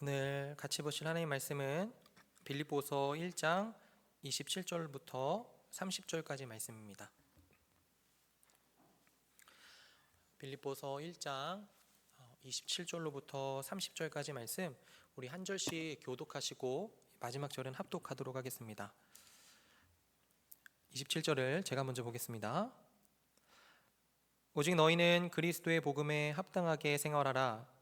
오늘 같이 보실 하나님의 말씀은 빌립보서 1장 27절부터 30절까지 말씀입니다. 빌립보서 1장 27절로부터 30절까지 말씀, 우리 한 절씩 교독하시고 마지막 절은 합독하도록 하겠습니다. 27절을 제가 먼저 보겠습니다. 오직 너희는 그리스도의 복음에 합당하게 생활하라.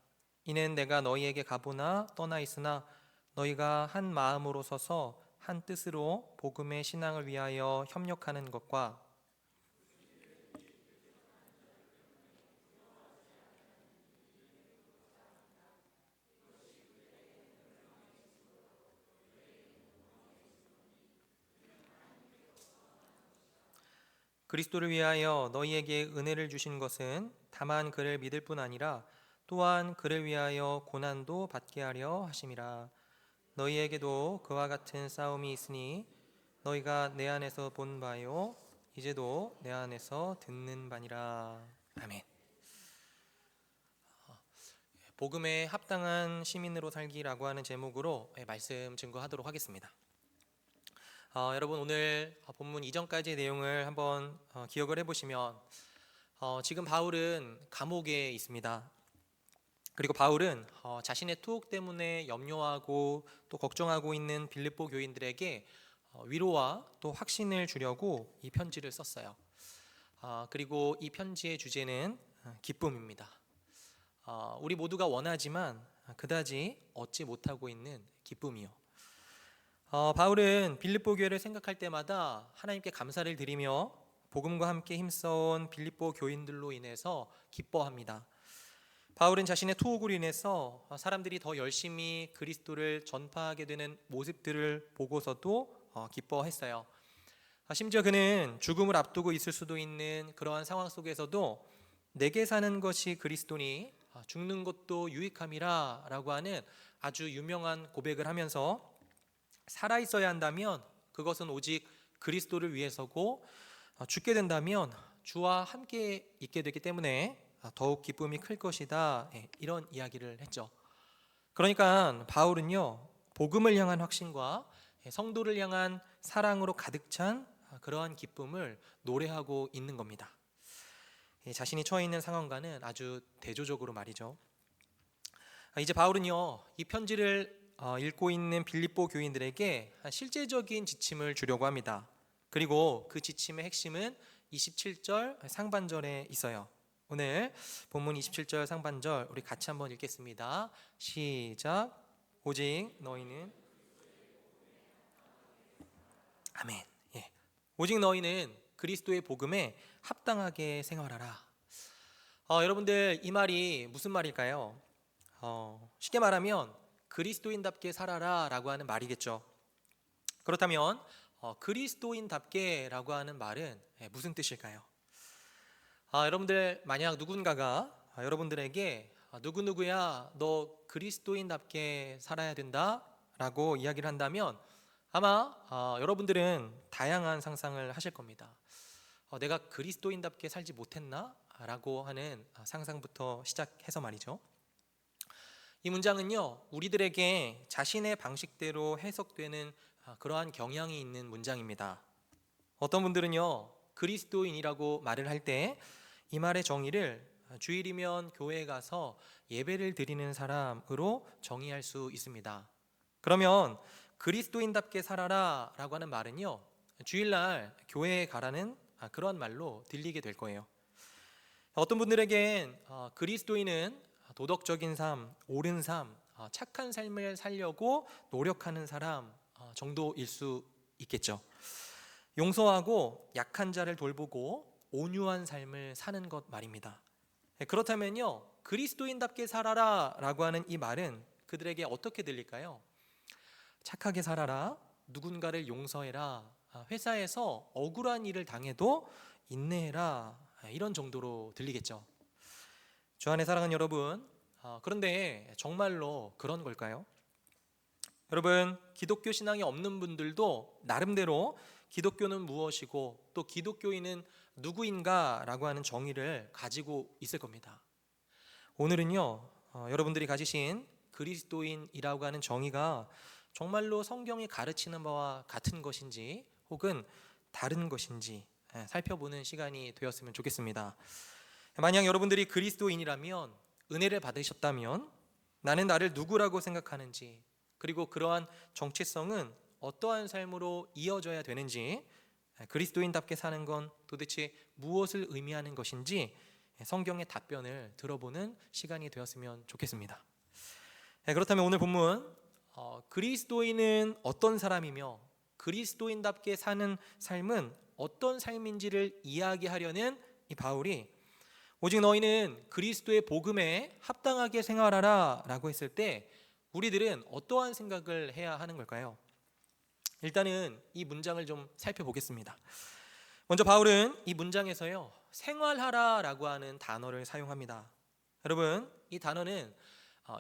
이는 내가 너희에게 가보나 떠나 있으나 너희가 한 마음으로 서서 한 뜻으로 복음의 신앙을 위하여 협력하는 것과 그리스도를 위하여 너희에게 은혜를 주신 것은 다만 그를 믿을 뿐 아니라 또한 그를 위하여 고난도 받게 하려 하심이라. 너희에게도 그와 같은 싸움이 있으니 너희가 내 안에서 본 바요 이제도 내 안에서 듣는 바니라. 아멘. 복음에 합당한 시민으로 살기라고 하는 제목으로 말씀 증거하도록 하겠습니다. 여러분, 오늘 본문 이전까지의 내용을 한번 기억을 해보시면 지금 바울은 감옥에 있습니다. 그리고 바울은 자신의 투옥 때문에 염려하고 또 걱정하고 있는 빌립보 교인들에게 위로와 또 확신을 주려고 이 편지를 썼어요. 그리고 이 편지의 주제는 기쁨입니다. 우리 모두가 원하지만 그다지 얻지 못하고 있는 기쁨이요. 바울은 빌립보 교회를 생각할 때마다 하나님께 감사를 드리며 복음과 함께 힘써온 빌립보 교인들로 인해서 기뻐합니다. 바울은 자신의 투옥으로 인해서 사람들이 더 열심히 그리스도를 전파하게 되는 모습들을 보고서도 기뻐했어요. 심지어 그는 죽음을 앞두고 있을 수도 있는 그러한 상황 속에서도 내게 사는 것이 그리스도니 죽는 것도 유익함이라 라고 하는 아주 유명한 고백을 하면서 살아있어야 한다면 그것은 오직 그리스도를 위해서고 죽게 된다면 주와 함께 있게 되기 때문에 더욱 기쁨이 클 것이다, 이런 이야기를 했죠. 그러니까 바울은요, 복음을 향한 확신과 성도를 향한 사랑으로 가득 찬 그러한 기쁨을 노래하고 있는 겁니다. 자신이 처해 있는 상황과는 아주 대조적으로 말이죠. 이제 바울은요, 이 편지를 읽고 있는 빌립보 교인들에게 실제적인 지침을 주려고 합니다. 그리고 그 지침의 핵심은 27절 상반절에 있어요. 오늘 본문 27절 상반절 우리 같이 한번 읽겠습니다. 시작. 오직 너희는 아멘. 오직 너희는 그리스도의 복음에 합당하게 생활하라. 여러분들, 이 말이 무슨 말일까요? 쉽게 말하면 그리스도인답게 살아라 라고 하는 말이겠죠. 그렇다면 그리스도인답게 라고 하는 말은 무슨 뜻일까요? 여러분들, 만약 누군가가 여러분들에게 누구누구야 너 그리스도인답게 살아야 된다 라고 이야기를 한다면 아마 여러분들은 다양한 상상을 하실 겁니다. 내가 그리스도인답게 살지 못했나? 라고 하는 상상부터 시작해서 말이죠. 이 문장은요, 우리들에게 자신의 방식대로 해석되는 그러한 경향이 있는 문장입니다. 어떤 분들은요, 그리스도인이라고 말을 할 때 이 말의 정의를 주일이면 교회에 가서 예배를 드리는 사람으로 정의할 수 있습니다. 그러면 그리스도인답게 살아라 라고 하는 말은요, 주일날 교회에 가라는 그런 말로 들리게 될 거예요. 어떤 분들에겐 그리스도인은 도덕적인 삶, 옳은 삶, 착한 삶을 살려고 노력하는 사람 정도일 수 있겠죠. 용서하고 약한 자를 돌보고 온유한 삶을 사는 것 말입니다. 그렇다면요, 그리스도인답게 살아라 라고 하는 이 말은 그들에게 어떻게 들릴까요? 착하게 살아라, 누군가를 용서해라, 회사에서 억울한 일을 당해도 인내해라, 이런 정도로 들리겠죠. 주 안에 사랑하는 여러분, 그런데 정말로 그런 걸까요? 여러분, 기독교 신앙이 없는 분들도 나름대로 기독교는 무엇이고 또 기독교인은 누구인가 라고 하는 정의를 가지고 있을 겁니다. 오늘은요, 여러분들이 가지신 그리스도인이라고 하는 정의가 정말로 성경이 가르치는 바와 같은 것인지 혹은 다른 것인지 살펴보는 시간이 되었으면 좋겠습니다. 만약 여러분들이 그리스도인이라면, 은혜를 받으셨다면 나는 나를 누구라고 생각하는지, 그리고 그러한 정체성은 어떠한 삶으로 이어져야 되는지, 그리스도인답게 사는 건 도대체 무엇을 의미하는 것인지 성경의 답변을 들어보는 시간이 되었으면 좋겠습니다. 그렇다면 오늘 본문, 그리스도인은 어떤 사람이며 그리스도인답게 사는 삶은 어떤 삶인지를 이야기하려는 이 바울이 오직 너희는 그리스도의 복음에 합당하게 생활하라 라고 했을 때 우리들은 어떠한 생각을 해야 하는 걸까요? 일단은 이 문장을 좀 살펴보겠습니다. 먼저 바울은 이 문장에서요, 생활하라 라고 하는 단어를 사용합니다. 여러분, 이 단어는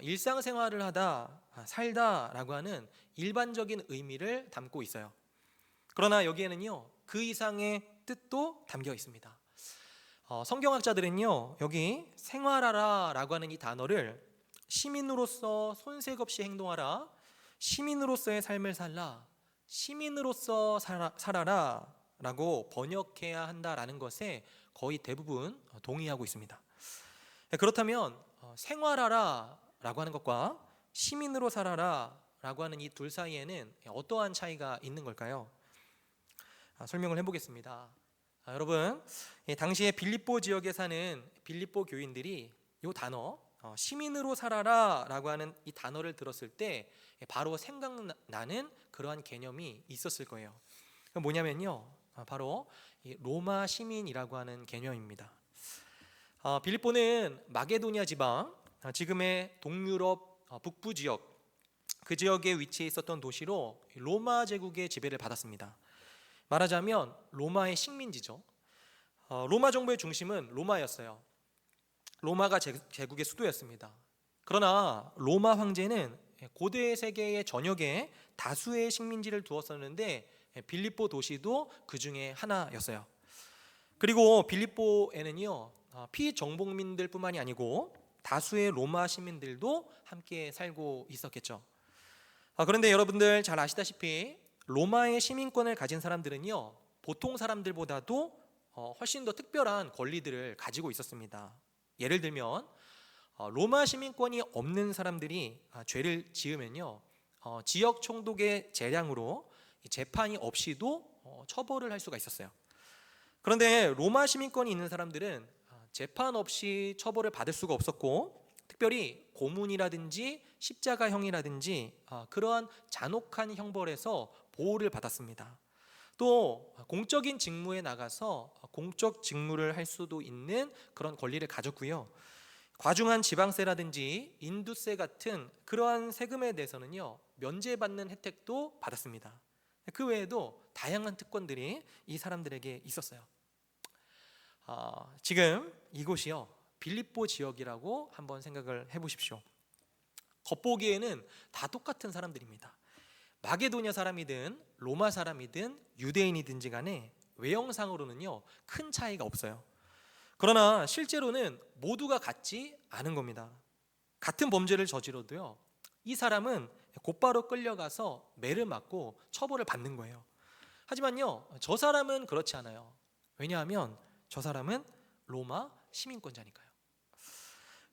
일상생활을 하다, 살다 라고 하는 일반적인 의미를 담고 있어요. 그러나 여기에는요, 그 이상의 뜻도 담겨 있습니다. 성경학자들은요, 여기 생활하라 라고 하는 이 단어를 시민으로서 손색 없이 행동하라, 시민으로서의 삶을 살라, 시민으로서 살아라 라고 번역해야 한다라는 것에 거의 대부분 동의하고 있습니다. 그렇다면 생활하라 라고 하는 것과 시민으로 살아라 라고 하는 이 둘 사이에는 어떠한 차이가 있는 걸까요? 설명을 해보겠습니다. 여러분, 당시에 빌립보 지역에 사는 빌립보 교인들이 이 단어 시민으로 살아라 라고 하는 이 단어를 들었을 때 바로 생각나는 그러한 개념이 있었을 거예요. 뭐냐면요, 바로 로마 시민이라고 하는 개념입니다. 빌립보는 마게도니아 지방, 지금의 동유럽 북부 지역, 그 지역에 위치해 있었던 도시로 로마 제국의 지배를 받았습니다. 말하자면 로마의 식민지죠. 로마 정부의 중심은 로마였어요. 로마가 제국의 수도였습니다. 그러나 로마 황제는 고대 세계의 전역에 다수의 식민지를 두었었는데 빌립보 도시도 그 중에 하나였어요. 그리고 빌립보에는요, 피정복민들 뿐만이 아니고 다수의 로마 시민들도 함께 살고 있었겠죠. 그런데 여러분들 잘 아시다시피 로마의 시민권을 가진 사람들은요, 보통 사람들보다도 훨씬 더 특별한 권리들을 가지고 있었습니다. 예를 들면 로마 시민권이 없는 사람들이 죄를 지으면요, 지역 총독의 재량으로 재판이 없이도 처벌을 할 수가 있었어요. 그런데 로마 시민권이 있는 사람들은 재판 없이 처벌을 받을 수가 없었고, 특별히 고문이라든지 십자가형이라든지 그러한 잔혹한 형벌에서 보호를 받았습니다. 또 공적인 직무에 나가서 공적 직무를 할 수도 있는 그런 권리를 가졌고요. 과중한 지방세라든지 인두세 같은 그러한 세금에 대해서는요, 면제받는 혜택도 받았습니다. 그 외에도 다양한 특권들이 이 사람들에게 있었어요. 지금 이곳이요, 빌립보 지역이라고 한번 생각을 해보십시오. 겉보기에는 다 똑같은 사람들입니다. 마게도냐 사람이든 로마 사람이든 유대인이든지 간에 외형상으로는요, 큰 차이가 없어요. 그러나 실제로는 모두가 같지 않은 겁니다. 같은 범죄를 저지러도요, 이 사람은 곧바로 끌려가서 매를 맞고 처벌을 받는 거예요. 하지만요, 저 사람은 그렇지 않아요. 왜냐하면 저 사람은 로마 시민권자니까요.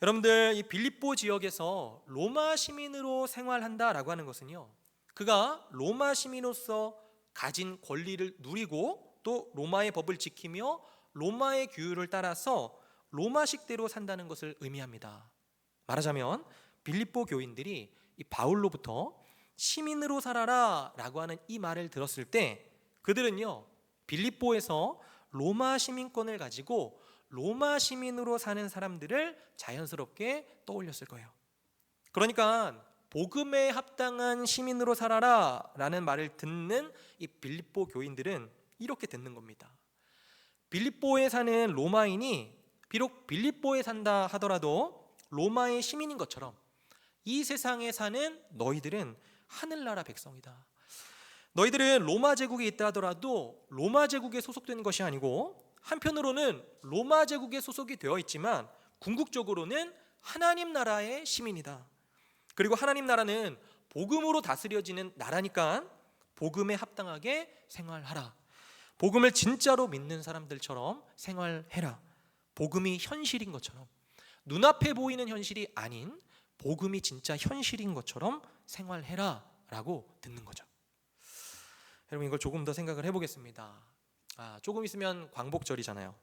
여러분들, 이 빌립보 지역에서 로마 시민으로 생활한다라고 하는 것은요, 그가 로마 시민으로서 가진 권리를 누리고 또 로마의 법을 지키며 로마의 규율을 따라서 로마식대로 산다는 것을 의미합니다. 말하자면 빌립보 교인들이 이 바울로부터 시민으로 살아라 라고 하는 이 말을 들었을 때 그들은요, 빌립보에서 로마 시민권을 가지고 로마 시민으로 사는 사람들을 자연스럽게 떠올렸을 거예요. 그러니까 복음에 합당한 시민으로 살아라 라는 말을 듣는 이 빌립보 교인들은 이렇게 듣는 겁니다. 빌립보에 사는 로마인이 비록 빌립보에 산다 하더라도 로마의 시민인 것처럼 이 세상에 사는 너희들은 하늘나라 백성이다. 너희들은 로마 제국에 있다 하더라도 로마 제국에 소속된 것이 아니고, 한편으로는 로마 제국에 소속이 되어 있지만 궁극적으로는 하나님 나라의 시민이다. 그리고 하나님 나라는 복음으로 다스려지는 나라니까 복음에 합당하게 생활하라. 복음을 진짜로 믿는 사람들처럼 생활해라. 복음이 현실인 것처럼, 눈앞에 보이는 현실이 아닌 복음이 진짜 현실인 것처럼 생활해라 라고 듣는 거죠. 여러분, 이걸 조금 더 생각을 해보겠습니다. 조금 있으면 광복절이잖아요.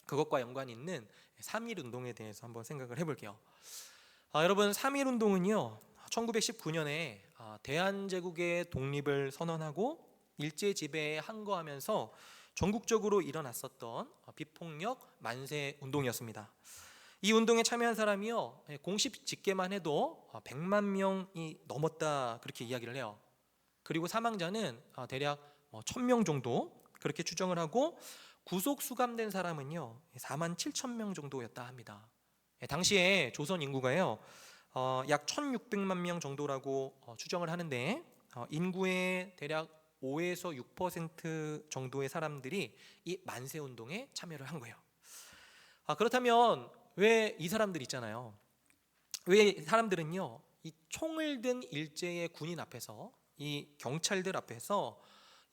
그것과 연관이 있는 3.1 운동에 대해서 한번 생각을 해볼게요. 여러분, 3.1 운동은요 1919년에 대한제국의 독립을 선언하고 일제 지배에 항거하면서 전국적으로 일어났었던 비폭력 만세 운동이었습니다. 이 운동에 참여한 사람이요 공식 집계만 해도 100만 명이 넘었다, 그렇게 이야기를 해요. 그리고 사망자는 대략 1000명 정도 그렇게 추정을 하고, 구속 수감된 사람은요 4만 7천 명 정도였다 합니다. 당시에 조선 인구가요 약 1600만 명 정도라고 추정을 하는데, 인구의 대략 5에서 6% 정도의 사람들이 이 만세 운동에 참여를 한 거예요. 그렇다면 왜 이 사람들 있잖아요, 왜 사람들은요 이 총을 든 일제의 군인 앞에서, 이 경찰들 앞에서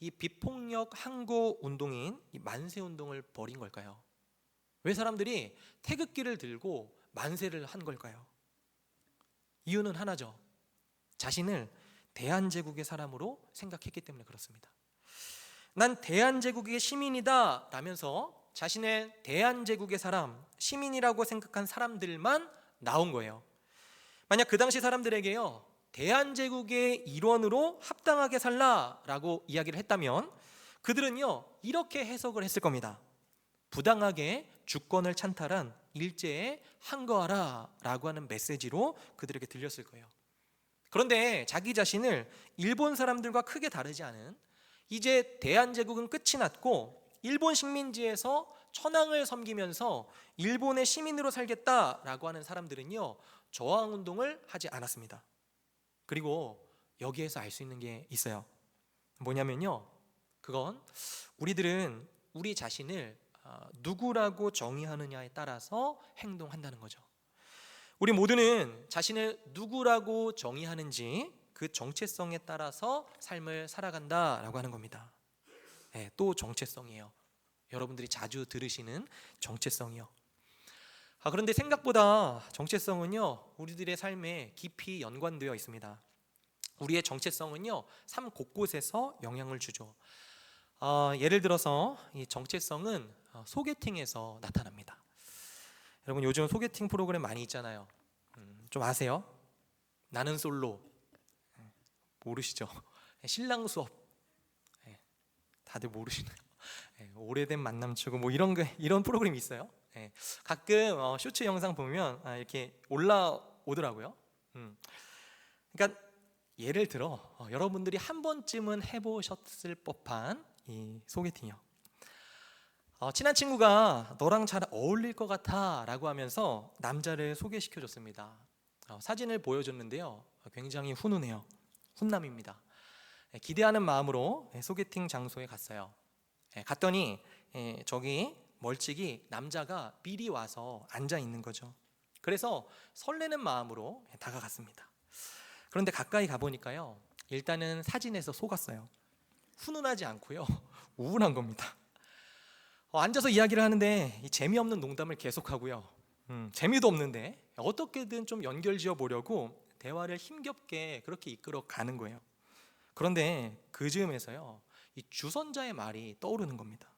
이 비폭력 항고 운동인 이 만세 운동을 벌인 걸까요? 왜 사람들이 태극기를 들고 만세를 한 걸까요? 이유는 하나죠. 자신을 대한제국의 사람으로 생각했기 때문에 그렇습니다. 난 대한제국의 시민이다 라면서 자신의 대한제국의 사람, 시민이라고 생각한 사람들만 나온 거예요. 만약 그 당시 사람들에게요 대한제국의 일원으로 합당하게 살라라고 이야기를 했다면 그들은요 이렇게 해석을 했을 겁니다. 부당하게 주권을 찬탈한 일제에 항거하라 라고 하는 메시지로 그들에게 들렸을 거예요. 그런데 자기 자신을 일본 사람들과 크게 다르지 않은, 이제 대한제국은 끝이 났고 일본 식민지에서 천황을 섬기면서 일본의 시민으로 살겠다라고 하는 사람들은요 저항운동을 하지 않았습니다. 그리고 여기에서 알 수 있는 게 있어요. 뭐냐면요, 그건 우리들은 우리 자신을 누구라고 정의하느냐에 따라서 행동한다는 거죠. 우리 모두는 자신을 누구라고 정의하는지 그 정체성에 따라서 삶을 살아간다라고 하는 겁니다. 네, 또 정체성이에요. 여러분들이 자주 들으시는 정체성이요. 그런데 생각보다 정체성은요 우리들의 삶에 깊이 연관되어 있습니다. 우리의 정체성은요 삶 곳곳에서 영향을 주죠. 예를 들어서 이 정체성은 소개팅에서 나타납니다. 여러분, 요즘 소개팅 프로그램 많이 있잖아요. 좀 아세요? 나는 솔로, 모르시죠? 신랑 수업, 다들 모르시나요? 오래된 만남치고 뭐 이런 프로그램이 있어요. 가끔 쇼츠 영상 보면 이렇게 올라오더라고요. 그러니까 예를 들어 여러분들이 한 번쯤은 해보셨을 법한 이 소개팅이요. 친한 친구가 너랑 잘 어울릴 것 같아 라고 하면서 남자를 소개시켜줬습니다. 사진을 보여줬는데요 굉장히 훈훈해요. 훈남입니다. 기대하는 마음으로 소개팅 장소에 갔어요. 갔더니 저기 멀찍이 남자가 미리 와서 앉아 있는 거죠. 그래서 설레는 마음으로 다가갔습니다. 그런데 가까이 가보니까요 일단은 사진에서 속았어요. 훈훈하지 않고요 우울한 겁니다. 앉아서 이야기를 하는데 재미없는 농담을 계속하고요 재미도 없는데 어떻게든 좀 연결 지어 보려고 대화를 힘겹게 그렇게 이끌어 가는 거예요. 그런데 그 즈음에서요 이 주선자의 말이 떠오르는 겁니다.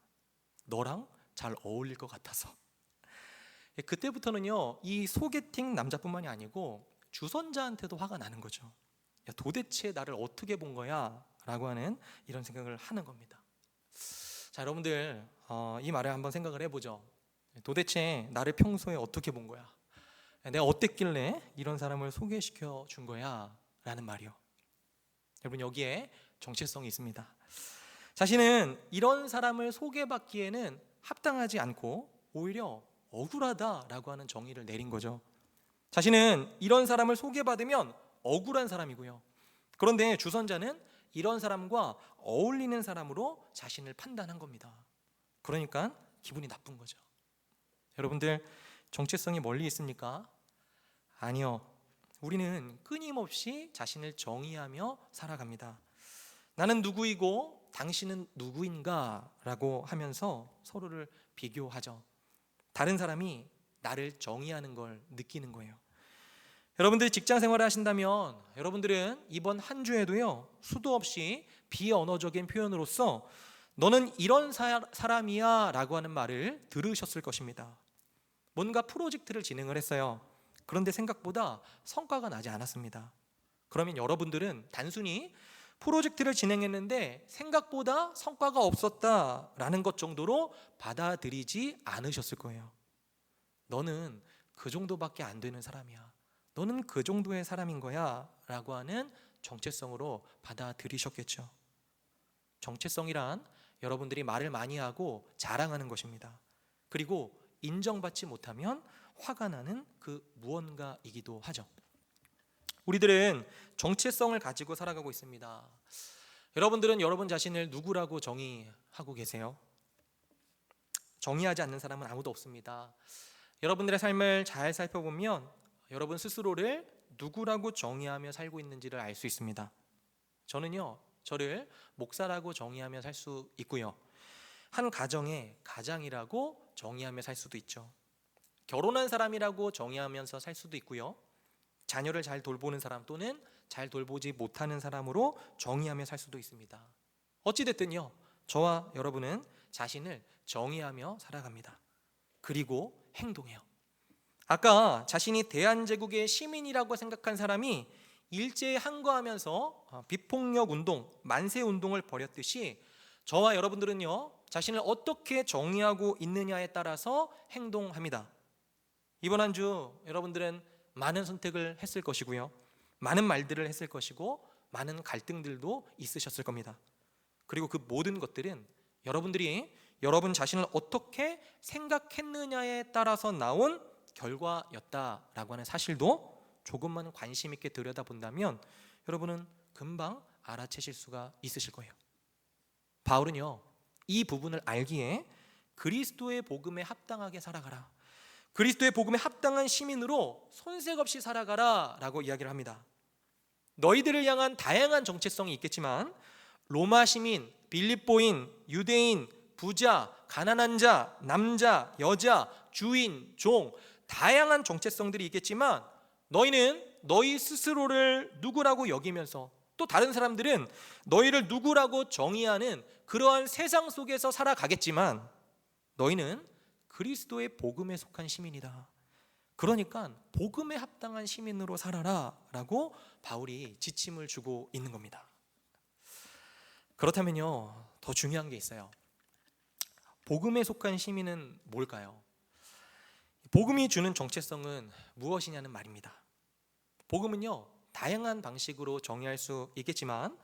너랑 잘 어울릴 것 같아서. 그때부터는요 이 소개팅 남자뿐만이 아니고 주선자한테도 화가 나는 거죠. 야, 도대체 나를 어떻게 본 거야? 라고 하는 이런 생각을 하는 겁니다. 자, 여러분들 이 말을 한번 생각을 해보죠. 도대체 나를 평소에 어떻게 본 거야? 내가 어땠길래 이런 사람을 소개시켜 준 거야? 라는 말이요. 여러분, 여기에 정체성이 있습니다. 자신은 이런 사람을 소개받기에는 합당하지 않고 오히려 억울하다라고 하는 정의를 내린 거죠. 자신은 이런 사람을 소개받으면 억울한 사람이고요. 그런데 주선자는 이런 사람과 어울리는 사람으로 자신을 판단한 겁니다. 그러니까 기분이 나쁜 거죠. 여러분들, 정체성이 멀리 있습니까? 아니요. 우리는 끊임없이 자신을 정의하며 살아갑니다. 나는 누구이고 당신은 누구인가? 라고 하면서 서로를 비교하죠. 다른 사람이 나를 정의하는 걸 느끼는 거예요. 여러분들이 직장 생활을 하신다면 여러분들은 이번 한 주에도요, 수도 없이 비언어적인 표현으로서 너는 이런 사람이야 라고 하는 말을 들으셨을 것입니다. 뭔가 프로젝트를 진행을 했어요. 그런데 생각보다 성과가 나지 않았습니다. 그러면 여러분들은 단순히 프로젝트를 진행했는데 생각보다 성과가 없었다라는 것 정도로 받아들이지 않으셨을 거예요. 너는 그 정도밖에 안 되는 사람이야. 너는 그 정도의 사람인 거야 라고 하는 정체성으로 받아들이셨겠죠. 정체성이란 여러분들이 말을 많이 하고 자랑하는 것입니다. 그리고 인정받지 못하면 화가 나는 그 무언가이기도 하죠. 우리들은 정체성을 가지고 살아가고 있습니다. 여러분들은 여러분 자신을 누구라고 정의하고 계세요? 정의하지 않는 사람은 아무도 없습니다. 여러분들의 삶을 잘 살펴보면 여러분 스스로를 누구라고 정의하며 살고 있는지를 알 수 있습니다. 저는요, 저를 목사라고 정의하며 살 수 있고요, 한 가정의 가장이라고 정의하며 살 수도 있죠. 결혼한 사람이라고 정의하면서 살 수도 있고요, 자녀를 잘 돌보는 사람 또는 잘 돌보지 못하는 사람으로 정의하며 살 수도 있습니다. 어찌됐든요, 저와 여러분은 자신을 정의하며 살아갑니다. 그리고 행동해요. 아까 자신이 대한제국의 시민이라고 생각한 사람이 일제에 항거하면서 비폭력 운동, 만세 운동을 벌였듯이 저와 여러분들은요, 자신을 어떻게 정의하고 있느냐에 따라서 행동합니다. 이번 한 주 여러분들은 많은 선택을 했을 것이고요, 많은 말들을 했을 것이고 많은 갈등들도 있으셨을 겁니다. 그리고 그 모든 것들은 여러분들이 여러분 자신을 어떻게 생각했느냐에 따라서 나온 결과였다라고 하는 사실도 조금만 관심 있게 들여다본다면 여러분은 금방 알아채실 수가 있으실 거예요. 바울은요, 이 부분을 알기에 그리스도의 복음에 합당하게 살아가라, 그리스도의 복음에 합당한 시민으로 손색 없이 살아가라 라고 이야기를 합니다. 너희들을 향한 다양한 정체성이 있겠지만 로마 시민, 빌립보인, 유대인, 부자, 가난한 자, 남자, 여자, 주인, 종, 다양한 정체성들이 있겠지만 너희는 너희 스스로를 누구라고 여기면서 또 다른 사람들은 너희를 누구라고 정의하는 그러한 세상 속에서 살아가겠지만 너희는 그리스도의 복음에 속한 시민이다. 그러니까 복음에 합당한 시민으로 살아라 라고 바울이 지침을 주고 있는 겁니다. 그렇다면요, 더 중요한 게 있어요. 복음에 속한 시민은 뭘까요? 복음이 주는 정체성은 무엇이냐는 말입니다. 복음은요, 다양한 방식으로 정의할 수 있겠지만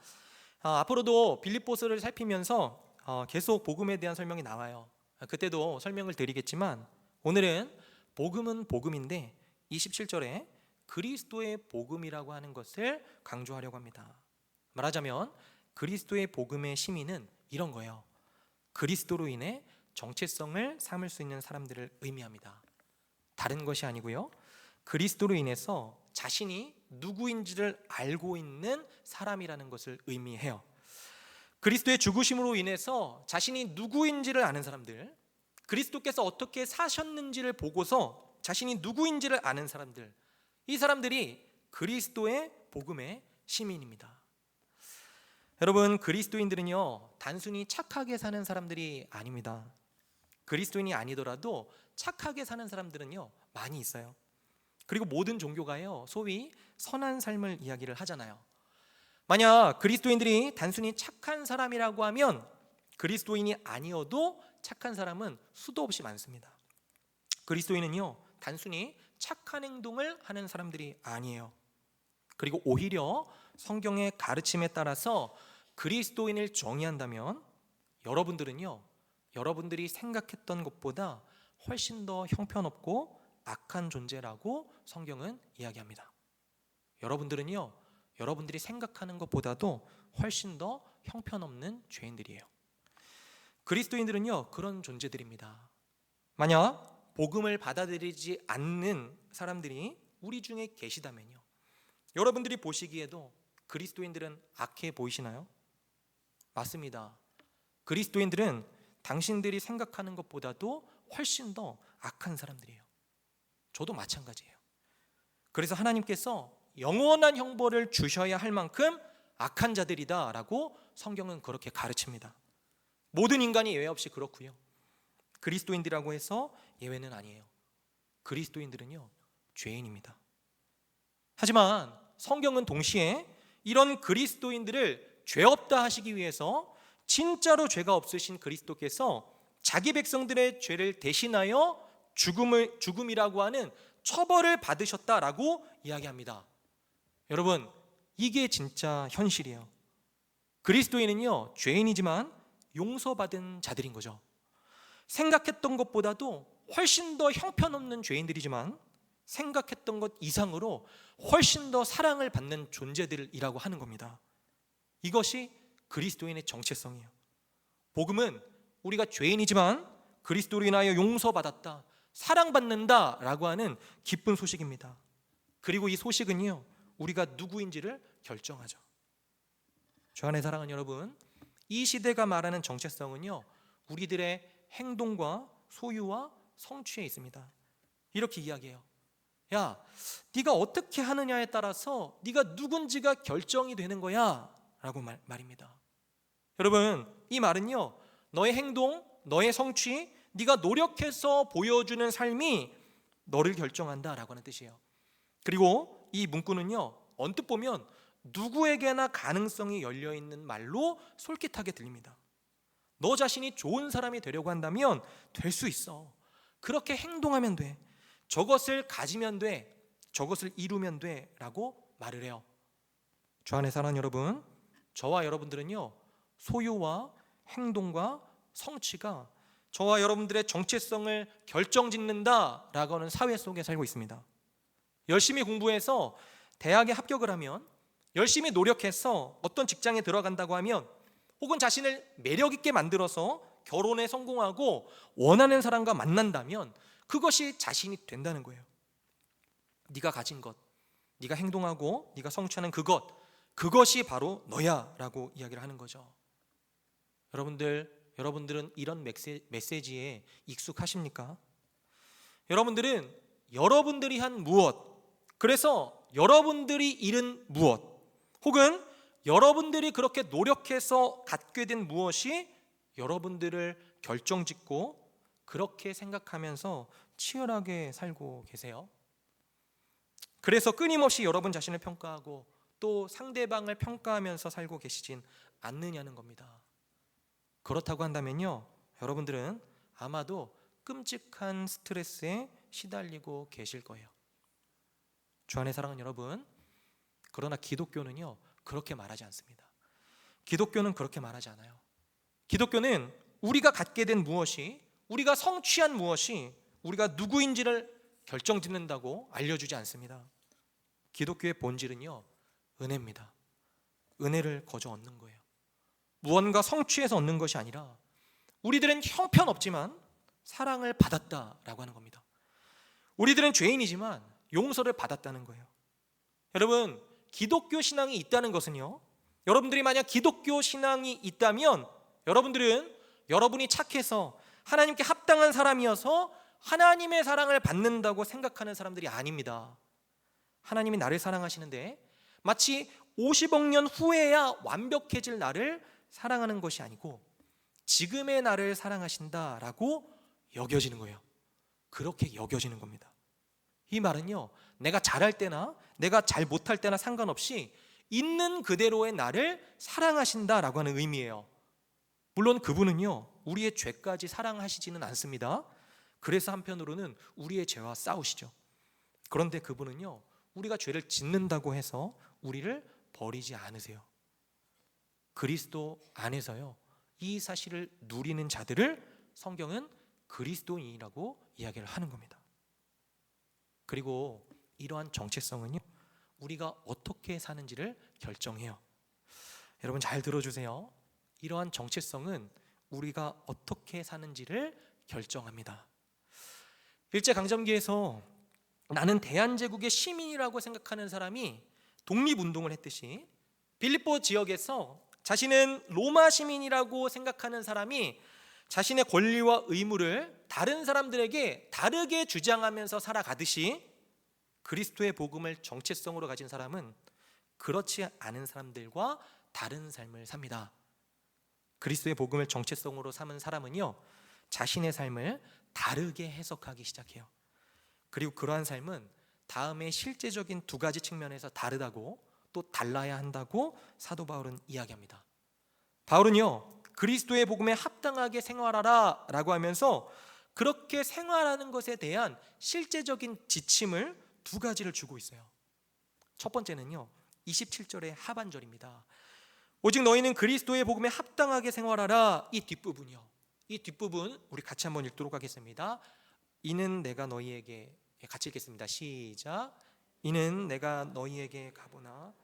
앞으로도 빌립보서를 살피면서 계속 복음에 대한 설명이 나와요. 그때도 설명을 드리겠지만 오늘은 복음은 복음인데 27절에 그리스도의 복음이라고 하는 것을 강조하려고 합니다. 말하자면 그리스도의 복음의 시민은 이런 거예요. 그리스도로 인해 정체성을 삼을 수 있는 사람들을 의미합니다. 다른 것이 아니고요, 그리스도로 인해서 자신이 누구인지를 알고 있는 사람이라는 것을 의미해요. 그리스도의 죽으심으로 인해서 자신이 누구인지를 아는 사람들, 그리스도께서 어떻게 사셨는지를 보고서 자신이 누구인지를 아는 사람들, 이 사람들이 그리스도의 복음의 시민입니다. 여러분, 그리스도인들은요, 단순히 착하게 사는 사람들이 아닙니다. 그리스도인이 아니더라도 착하게 사는 사람들은요, 많이 있어요. 그리고 모든 종교가요, 소위 선한 삶을 이야기를 하잖아요. 만약 그리스도인들이 단순히 착한 사람이라고 하면 그리스도인이 아니어도 착한 사람은 수도 없이 많습니다. 그리스도인은요, 단순히 착한 행동을 하는 사람들이 아니에요. 그리고 오히려 성경의 가르침에 따라서 그리스도인을 정의한다면 여러분들은요, 여러분들이 생각했던 것보다 훨씬 더 형편없고 악한 존재라고 성경은 이야기합니다. 여러분들은요, 여러분들이 생각하는 것보다도 훨씬 더 형편없는 죄인들이에요. 그리스도인들은요, 그런 존재들입니다. 만약 복음을 받아들이지 않는 사람들이 우리 중에 계시다면요, 여러분들이 보시기에도 그리스도인들은 악해 보이시나요? 맞습니다. 그리스도인들은 당신들이 생각하는 것보다도 훨씬 더 악한 사람들이에요. 저도 마찬가지예요. 그래서 하나님께서 영원한 형벌을 주셔야 할 만큼 악한 자들이다 라고 성경은 그렇게 가르칩니다. 모든 인간이 예외 없이 그렇고요. 그리스도인들이라고 해서 예외는 아니에요. 그리스도인들은요, 죄인입니다. 하지만 성경은 동시에 이런 그리스도인들을 죄 없다 하시기 위해서 진짜로 죄가 없으신 그리스도께서 자기 백성들의 죄를 대신하여 죽음이라고 하는 처벌을 받으셨다라고 이야기합니다. 여러분, 이게 진짜 현실이에요. 그리스도인은요, 죄인이지만 용서받은 자들인 거죠. 생각했던 것보다도 훨씬 더 형편없는 죄인들이지만 생각했던 것 이상으로 훨씬 더 사랑을 받는 존재들이라고 하는 겁니다. 이것이 그리스도인의 정체성이에요. 복음은 우리가 죄인이지만 그리스도로 인하여 용서받았다, 사랑받는다 라고 하는 기쁜 소식입니다. 그리고 이 소식은요, 우리가 누구인지를 결정하죠. 주 안에 사랑하는 여러분, 이 시대가 말하는 정체성은요, 우리들의 행동과 소유와 성취에 있습니다. 이렇게 이야기해요. 야, 네가 어떻게 하느냐에 따라서 네가 누군지가 결정이 되는 거야 라고 말입니다. 여러분, 이 말은요, 너의 행동, 너의 성취, 네가 노력해서 보여주는 삶이 너를 결정한다 라고 하는 뜻이에요. 그리고 이 문구는요, 언뜻 보면 누구에게나 가능성이 열려있는 말로 솔깃하게 들립니다. 너 자신이 좋은 사람이 되려고 한다면 될 수 있어. 그렇게 행동하면 돼. 저것을 가지면 돼. 저것을 이루면 돼 라고 말을 해요. 주 안에 사랑하는 여러분, 저와 여러분들은요, 소유와 행동과 성취가 저와 여러분들의 정체성을 결정짓는다 라고 하는 사회 속에 살고 있습니다. 열심히 공부해서 대학에 합격을 하면, 열심히 노력해서 어떤 직장에 들어간다고 하면, 혹은 자신을 매력 있게 만들어서 결혼에 성공하고 원하는 사람과 만난다면 그것이 자신이 된다는 거예요. 네가 가진 것, 네가 행동하고 네가 성취하는 그것이 바로 너야 라고 이야기를 하는 거죠. 여러분들은 이런 메시지에 익숙하십니까? 여러분들은 여러분들이 한 무엇, 그래서 여러분들이 잃은 무엇, 혹은 여러분들이 그렇게 노력해서 갖게 된 무엇이 여러분들을 결정짓고 그렇게 생각하면서 치열하게 살고 계세요. 그래서 끊임없이 여러분 자신을 평가하고 또 상대방을 평가하면서 살고 계시진 않느냐는 겁니다. 그렇다고 한다면요, 여러분들은 아마도 끔찍한 스트레스에 시달리고 계실 거예요. 주 안에 사랑하는 여러분, 그러나 기독교는요, 그렇게 말하지 않습니다. 기독교는 그렇게 말하지 않아요. 기독교는 우리가 갖게 된 무엇이, 우리가 성취한 무엇이 우리가 누구인지를 결정짓는다고 알려주지 않습니다. 기독교의 본질은요, 은혜입니다. 은혜를 거저 얻는 거예요. 무언가 성취해서 얻는 것이 아니라 우리들은 형편없지만 사랑을 받았다라고 하는 겁니다. 우리들은 죄인이지만 용서를 받았다는 거예요. 여러분, 기독교 신앙이 있다는 것은요, 여러분들이 만약 기독교 신앙이 있다면 여러분들은 여러분이 착해서 하나님께 합당한 사람이어서 하나님의 사랑을 받는다고 생각하는 사람들이 아닙니다. 하나님이 나를 사랑하시는데 마치 50억 년 후에야 완벽해질 나를 사랑하는 것이 아니고 지금의 나를 사랑하신다라고 여겨지는 거예요. 그렇게 여겨지는 겁니다. 이 말은요, 내가 잘할 때나 내가 잘 못할 때나 상관없이 있는 그대로의 나를 사랑하신다라고 하는 의미예요. 물론 그분은요, 우리의 죄까지 사랑하시지는 않습니다. 그래서 한편으로는 우리의 죄와 싸우시죠. 그런데 그분은요, 우리가 죄를 짓는다고 해서 우리를 버리지 않으세요. 그리스도 안에서요, 이 사실을 누리는 자들을 성경은 그리스도인이라고 이야기를 하는 겁니다. 그리고 이러한 정체성은요, 우리가 어떻게 사는지를 결정해요. 여러분 잘 들어주세요. 이러한 정체성은 우리가 어떻게 사는지를 결정합니다. 일제강점기에서 나는 대한제국의 시민이라고 생각하는 사람이 독립운동을 했듯이 빌립보 지역에서 자신은 로마 시민이라고 생각하는 사람이 자신의 권리와 의무를 다른 사람들에게 다르게 주장하면서 살아가듯이 그리스도의 복음을 정체성으로 가진 사람은 그렇지 않은 사람들과 다른 삶을 삽니다. 그리스도의 복음을 정체성으로 삼은 사람은요, 자신의 삶을 다르게 해석하기 시작해요. 그리고 그러한 삶은 다음에 실제적인 두 가지 측면에서 다르다고, 또 달라야 한다고 사도 바울은 이야기합니다. 바울은요, 그리스도의 복음에 합당하게 생활하라 라고 하면서 그렇게 생활하는 것에 대한 실제적인 지침을 두 가지를 주고 있어요. 첫 번째는요, 27절의 하반절입니다. 오직 너희는 그리스도의 복음에 합당하게 생활하라. 이 뒷부분이요, 이 뒷부분 우리 같이 한번 읽도록 하겠습니다. 이는 내가 너희에게, 같이 읽겠습니다. 시작. 이는 내가 너희에게 가보나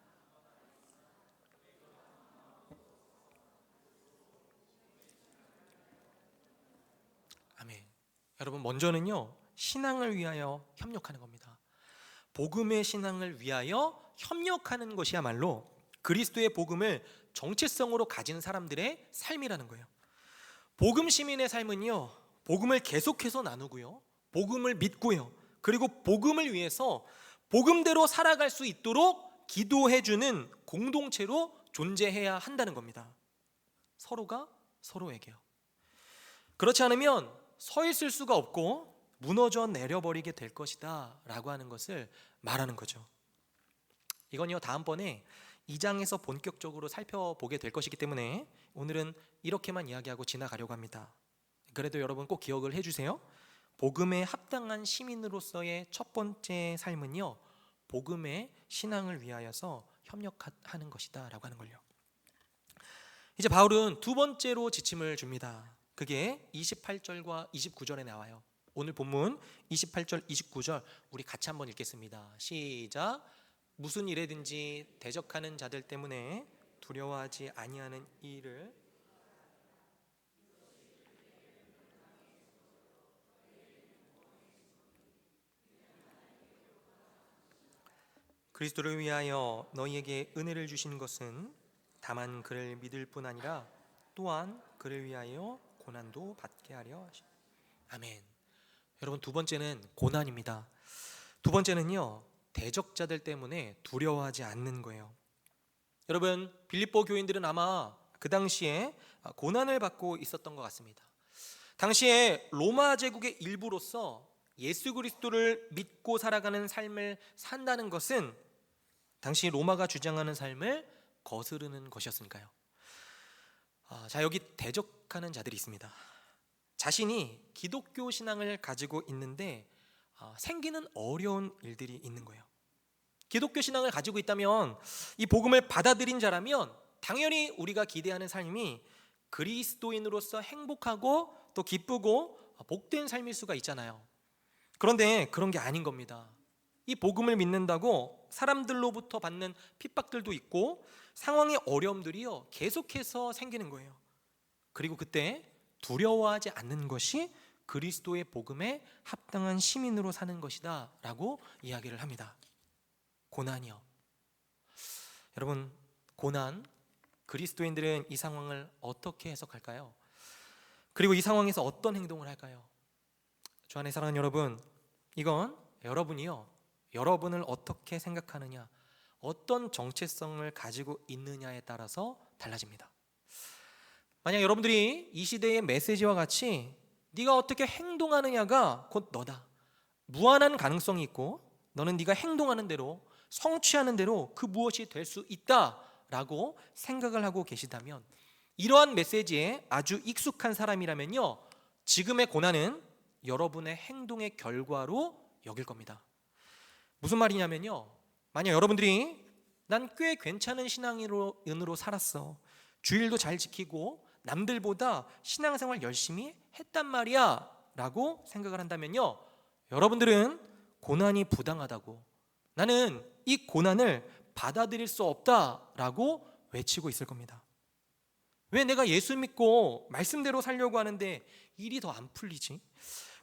아멘. 여러분, 먼저는요, 신앙을 위하여 협력하는 겁니다. 복음의 신앙을 위하여 협력하는 것이야말로 그리스도의 복음을 정체성으로 가진 사람들의 삶이라는 거예요. 복음 시민의 삶은요, 복음을 계속해서 나누고요, 복음을 믿고요, 그리고 복음을 위해서 복음대로 살아갈 수 있도록 기도해주는 공동체로 존재해야 한다는 겁니다. 서로가 서로에게요. 그렇지 않으면 서 있을 수가 없고 무너져 내려버리게 될 것이다 라고 하는 것을 말하는 거죠. 이건요, 다음번에 2장에서 본격적으로 살펴보게 될 것이기 때문에 오늘은 이렇게만 이야기하고 지나가려고 합니다. 그래도 여러분 꼭 기억을 해주세요. 복음에 합당한 시민으로서의 첫 번째 삶은요, 복음의 신앙을 위하여서 협력하는 것이다 라고 하는 걸요. 이제 바울은 두 번째로 지침을 줍니다. 그게 28절과 29절에 나와요. 오늘 본문 28절 29절 우리 같이 한번 읽겠습니다. 시작. 무슨 일에든지 대적하는 자들 때문에 두려워하지 아니하는 일을 그리스도를 위하여 너희에게 은혜를 주신 것은 다만 그를 믿을 뿐 아니라 또한 그를 위하여 고난도 받게 하려 하시. 아멘. 여러분, 두 번째는 고난입니다. 두 번째는요, 대적자들 때문에 두려워하지 않는 거예요. 여러분, 빌립보 교인들은 아마 그 당시에 고난을 받고 있었던 것 같습니다. 당시에 로마 제국의 일부로서 예수 그리스도를 믿고 살아가는 삶을 산다는 것은 당시 로마가 주장하는 삶을 거스르는 것이었으니까요. 자, 여기 대적하는 자들이 있습니다. 자신이 기독교 신앙을 가지고 있는데 생기는 어려운 일들이 있는 거예요. 기독교 신앙을 가지고 있다면, 이 복음을 받아들인 자라면 당연히 우리가 기대하는 삶이 그리스도인으로서 행복하고 또 기쁘고 복된 삶일 수가 있잖아요. 그런데 그런 게 아닌 겁니다. 이 복음을 믿는다고 사람들로부터 받는 핍박들도 있고 상황의 어려움들이요, 계속해서 생기는 거예요. 그리고 그때 두려워하지 않는 것이 그리스도의 복음에 합당한 시민으로 사는 것이다 라고 이야기를 합니다. 고난이요. 여러분, 고난, 그리스도인들은 이 상황을 어떻게 해석할까요? 그리고 이 상황에서 어떤 행동을 할까요? 주 안에 사랑하는 여러분, 이건 여러분이요, 여러분을 어떻게 생각하느냐, 어떤 정체성을 가지고 있느냐에 따라서 달라집니다. 만약 여러분들이 이 시대의 메시지와 같이 네가 어떻게 행동하느냐가 곧 너다, 무한한 가능성이 있고 너는 네가 행동하는 대로, 성취하는 대로 그 무엇이 될 수 있다라고 생각을 하고 계시다면, 이러한 메시지에 아주 익숙한 사람이라면요, 지금의 고난은 여러분의 행동의 결과로 여길 겁니다. 무슨 말이냐면요, 만약 여러분들이 난 꽤 괜찮은 신앙인으로 살았어, 주일도 잘 지키고 남들보다 신앙생활 열심히 했단 말이야 라고 생각을 한다면요, 여러분들은 고난이 부당하다고, 나는 이 고난을 받아들일 수 없다라고 외치고 있을 겁니다. 왜 내가 예수 믿고 말씀대로 살려고 하는데 일이 더 안 풀리지?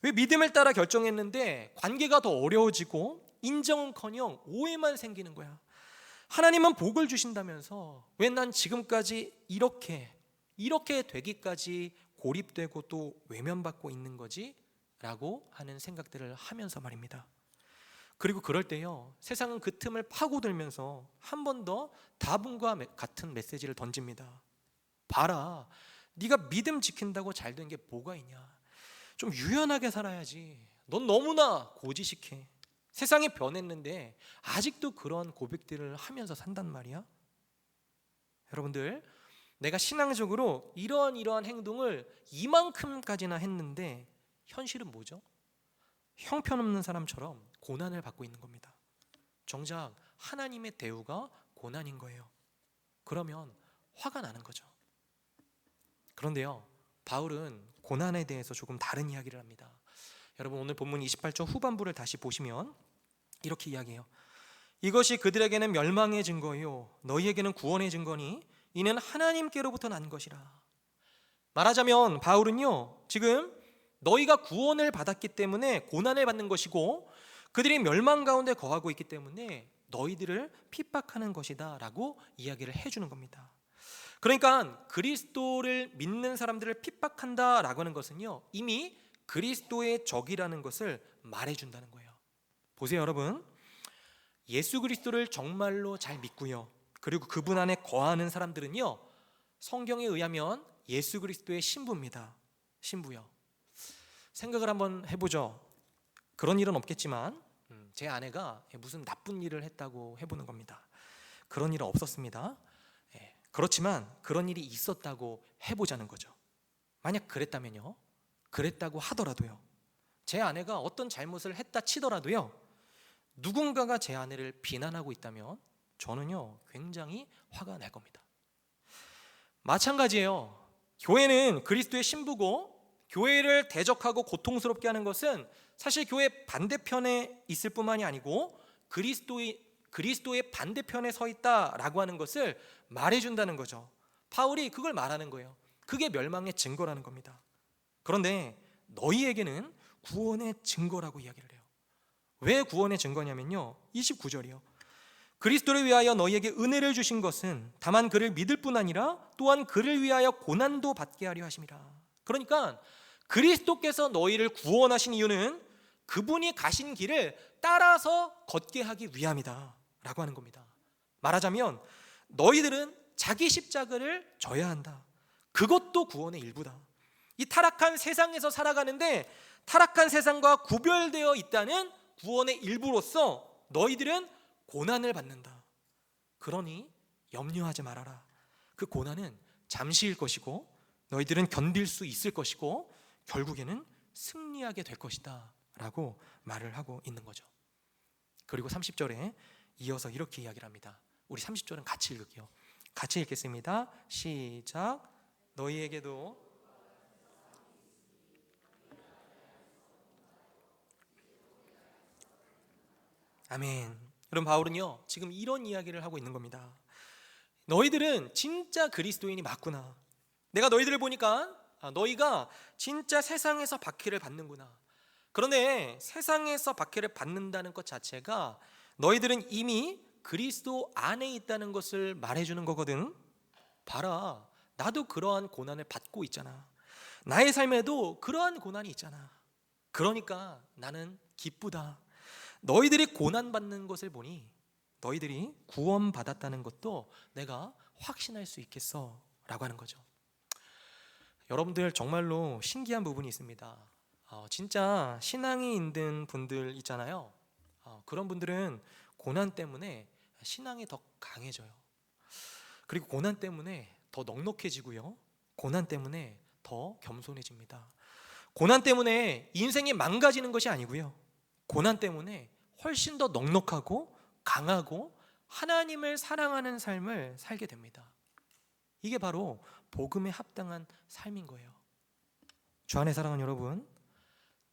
왜 믿음을 따라 결정했는데 관계가 더 어려워지고 인정은커녕 오해만 생기는 거야? 하나님은 복을 주신다면서 왜 난 지금까지 이렇게 되기까지 고립되고 또 외면받고 있는 거지? 라고 하는 생각들을 하면서 말입니다. 그리고 그럴 때요, 세상은 그 틈을 파고들면서 한 번 더 다분과 같은 메시지를 던집니다. 봐라, 네가 믿음 지킨다고 잘 된 게 뭐가 있냐? 좀 유연하게 살아야지. 넌 너무나 고지식해. 세상이 변했는데 아직도 그런 고백들을 하면서 산단 말이야. 여러분들, 내가 신앙적으로 이러한 행동을 이만큼까지나 했는데 현실은 뭐죠? 형편없는 사람처럼 고난을 받고 있는 겁니다. 정작 하나님의 대우가 고난인 거예요. 그러면 화가 나는 거죠. 그런데요, 바울은 고난에 대해서 조금 다른 이야기를 합니다. 여러분, 오늘 본문 28절 후반부를 다시 보시면 이렇게 이야기해요. 이것이 그들에게는 멸망의 증거요 너희에게는 구원의 증거니 이는 하나님께로부터 난 것이라. 말하자면 바울은요, 지금 너희가 구원을 받았기 때문에 고난을 받는 것이고 그들이 멸망 가운데 거하고 있기 때문에 너희들을 핍박하는 것이다 라고 이야기를 해주는 겁니다. 그러니까 그리스도를 믿는 사람들을 핍박한다 라고 하는 것은요, 이미 그리스도의 적이라는 것을 말해준다는 거예요. 보세요 여러분, 예수 그리스도를 정말로 잘 믿고요, 그리고 그분 안에 거하는 사람들은요, 성경에 의하면 예수 그리스도의 신부입니다. 신부요. 생각을 한번 해보죠. 그런 일은 없겠지만 제 아내가 무슨 나쁜 일을 했다고 해보는 겁니다. 그런 일은 없었습니다. 그렇지만 그런 일이 있었다고 해보자는 거죠. 만약 그랬다면요, 그랬다고 하더라도요, 제 아내가 어떤 잘못을 했다 치더라도요, 누군가가 제 아내를 비난하고 있다면 저는요 굉장히 화가 날 겁니다. 마찬가지예요. 교회는 그리스도의 신부고 교회를 대적하고 고통스럽게 하는 것은 사실 교회 반대편에 있을 뿐만이 아니고 그리스도의 반대편에 서 있다라고 하는 것을 말해준다는 거죠. 바울이 그걸 말하는 거예요. 그게 멸망의 증거라는 겁니다. 그런데 너희에게는 구원의 증거라고 이야기를 해요. 왜 구원의 증거냐면요, 29절이요. 그리스도를 위하여 너희에게 은혜를 주신 것은 다만 그를 믿을 뿐 아니라 또한 그를 위하여 고난도 받게 하려 하심이라. 그러니까 그리스도께서 너희를 구원하신 이유는 그분이 가신 길을 따라서 걷게 하기 위함이다 라고 하는 겁니다. 말하자면 너희들은 자기 십자가를 져야 한다. 그것도 구원의 일부다. 이 타락한 세상에서 살아가는데 타락한 세상과 구별되어 있다는 구원의 일부로서 너희들은 고난을 받는다. 그러니 염려하지 말아라. 그 고난은 잠시일 것이고 너희들은 견딜 수 있을 것이고 결국에는 승리하게 될 것이다 라고 말을 하고 있는 거죠. 그리고 30절에 이어서 이렇게 이야기를 합니다. 우리 30절은 같이 읽을게요. 같이 읽겠습니다. 시작. 너희에게도 아멘. 여러분, 바울은요 지금 이런 이야기를 하고 있는 겁니다. 너희들은 진짜 그리스도인이 맞구나. 내가 너희들을 보니까 너희가 진짜 세상에서 박해를 받는구나. 그런데 세상에서 박해를 받는다는 것 자체가 너희들은 이미 그리스도 안에 있다는 것을 말해주는 거거든. 봐라, 나도 그러한 고난을 받고 있잖아. 나의 삶에도 그러한 고난이 있잖아. 그러니까 나는 기쁘다. 너희들이 고난받는 것을 보니 너희들이 구원받았다는 것도 내가 확신할 수 있겠어 라고 하는 거죠. 여러분들 정말로 신기한 부분이 있습니다. 진짜 신앙이 있는 분들 있잖아요. 그런 분들은 고난 때문에 신앙이 더 강해져요. 그리고 고난 때문에 더 넉넉해지고요, 고난 때문에 더 겸손해집니다. 고난 때문에 인생이 망가지는 것이 아니고요, 고난 때문에 훨씬 더 넉넉하고 강하고 하나님을 사랑하는 삶을 살게 됩니다. 이게 바로 복음에 합당한 삶인 거예요. 주 안에 사랑하는 여러분,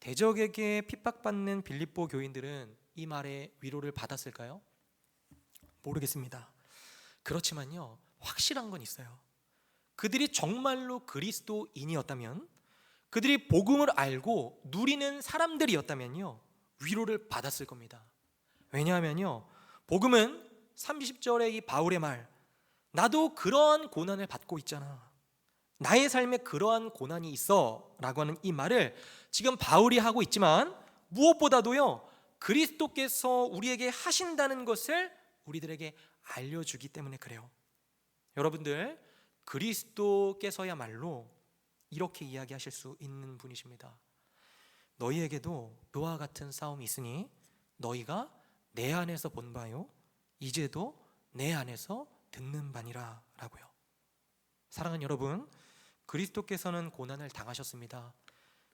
대적에게 핍박받는 빌립보 교인들은 이 말에 위로를 받았을까요? 모르겠습니다. 그렇지만요, 확실한 건 있어요. 그들이 정말로 그리스도인이었다면, 그들이 복음을 알고 누리는 사람들이었다면요, 위로를 받았을 겁니다. 왜냐하면요, 복음은 30절의 이 바울의 말, 나도 그러한 고난을 받고 있잖아, 나의 삶에 그러한 고난이 있어 라고 하는 이 말을 지금 바울이 하고 있지만, 무엇보다도요 그리스도께서 우리에게 하신다는 것을 우리들에게 알려주기 때문에 그래요. 여러분들, 그리스도께서야말로 이렇게 이야기하실 수 있는 분이십니다. 너희에게도 그와 같은 싸움이 있으니 너희가 내 안에서 본 바요 이제도 내 안에서 듣는 바니라 라고요. 사랑하는 여러분, 그리스도께서는 고난을 당하셨습니다.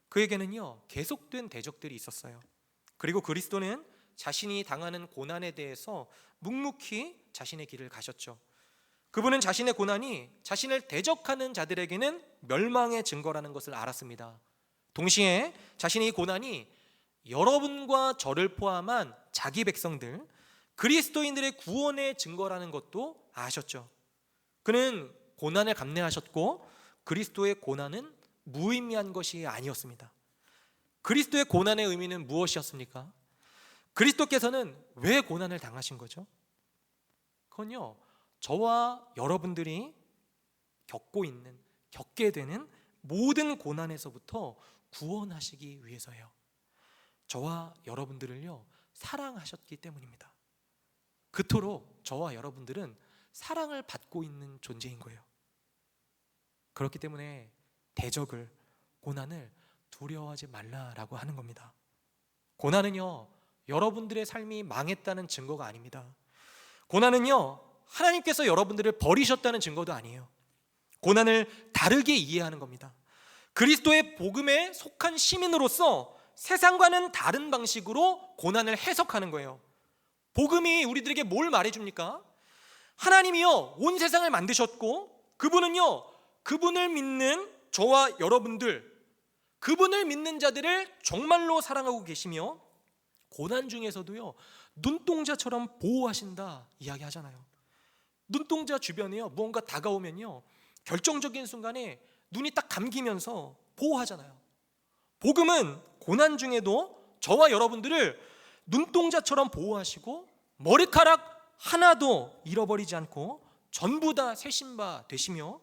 그에게는요 계속된 대적들이 있었어요. 그리고 그리스도는 자신이 당하는 고난에 대해서 묵묵히 자신의 길을 가셨죠. 그분은 자신의 고난이 자신을 대적하는 자들에게는 멸망의 증거라는 것을 알았습니다. 동시에 자신의 고난이 여러분과 저를 포함한 자기 백성들, 그리스도인들의 구원의 증거라는 것도 아셨죠. 그는 고난을 감내하셨고 그리스도의 고난은 무의미한 것이 아니었습니다. 그리스도의 고난의 의미는 무엇이었습니까? 그리스도께서는 왜 고난을 당하신 거죠? 그건요, 저와 여러분들이 겪게 되는 모든 고난에서부터 구원하시기 위해서예요. 저와 여러분들을요 사랑하셨기 때문입니다. 그토록 저와 여러분들은 사랑을 받고 있는 존재인 거예요. 그렇기 때문에 대적을, 고난을 두려워하지 말라라고 하는 겁니다. 고난은요 여러분들의 삶이 망했다는 증거가 아닙니다. 고난은요 하나님께서 여러분들을 버리셨다는 증거도 아니에요. 고난을 다르게 이해하는 겁니다. 그리스도의 복음에 속한 시민으로서 세상과는 다른 방식으로 고난을 해석하는 거예요. 복음이 우리들에게 뭘 말해줍니까? 하나님이요 온 세상을 만드셨고 그분은요 그분을 믿는 저와 여러분들, 그분을 믿는 자들을 정말로 사랑하고 계시며 고난 중에서도요 눈동자처럼 보호하신다 이야기하잖아요. 눈동자 주변에요 무언가 다가오면요 결정적인 순간에 눈이 딱 감기면서 보호하잖아요. 복음은 고난 중에도 저와 여러분들을 눈동자처럼 보호하시고 머리카락 하나도 잃어버리지 않고 전부 다 새 신바 되시며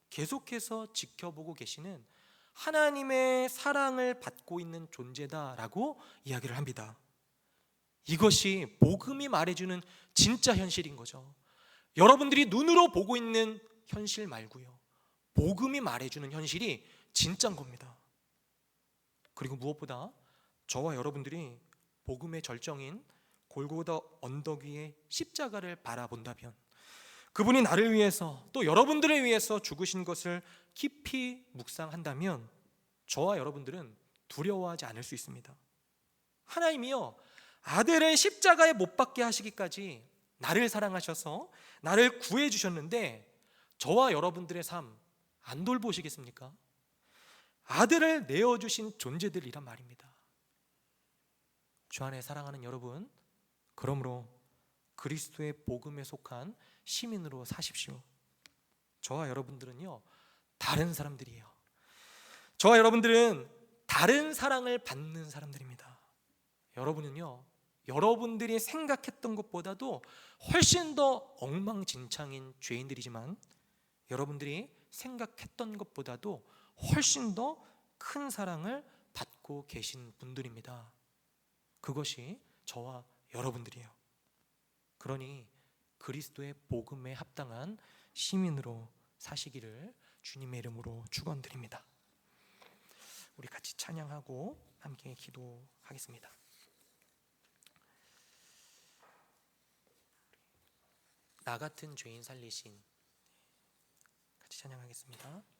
계속해서 지켜보고 계시는 하나님의 사랑을 받고 있는 존재다라고 이야기를 합니다. 이것이 복음이 말해주는 진짜 현실인 거죠. 여러분들이 눈으로 보고 있는 현실 말고요 복음이 말해주는 현실이 진짜인 겁니다. 그리고 무엇보다 저와 여러분들이 복음의 절정인 골고다 언덕 위의 십자가를 바라본다면, 그분이 나를 위해서 또 여러분들을 위해서 죽으신 것을 깊이 묵상한다면 저와 여러분들은 두려워하지 않을 수 있습니다. 하나님이요 아들을 십자가에 못 박게 하시기까지 나를 사랑하셔서 나를 구해 주셨는데 저와 여러분들의 삶 안 돌보시겠습니까? 아들을 내어주신 존재들이란 말입니다. 주 안에 사랑하는 여러분, 그러므로 그리스도의 복음에 속한 시민으로 사십시오. 저와 여러분들은요 다른 사람들이에요. 저와 여러분들은 다른 사랑을 받는 사람들입니다. 여러분은요 여러분들이 생각했던 것보다도 훨씬 더 엉망진창인 죄인들이지만 여러분들이 생각했던 것보다도 훨씬 더 큰 사랑을 받고 계신 분들입니다. 그것이 저와 여러분들이에요. 그러니 그리스도의 복음에 합당한 시민으로 사시기를 주님의 이름으로 축원드립니다. 우리 같이 찬양하고 함께 기도하겠습니다. 나 같은 죄인 살리신, 같이 찬양하겠습니다.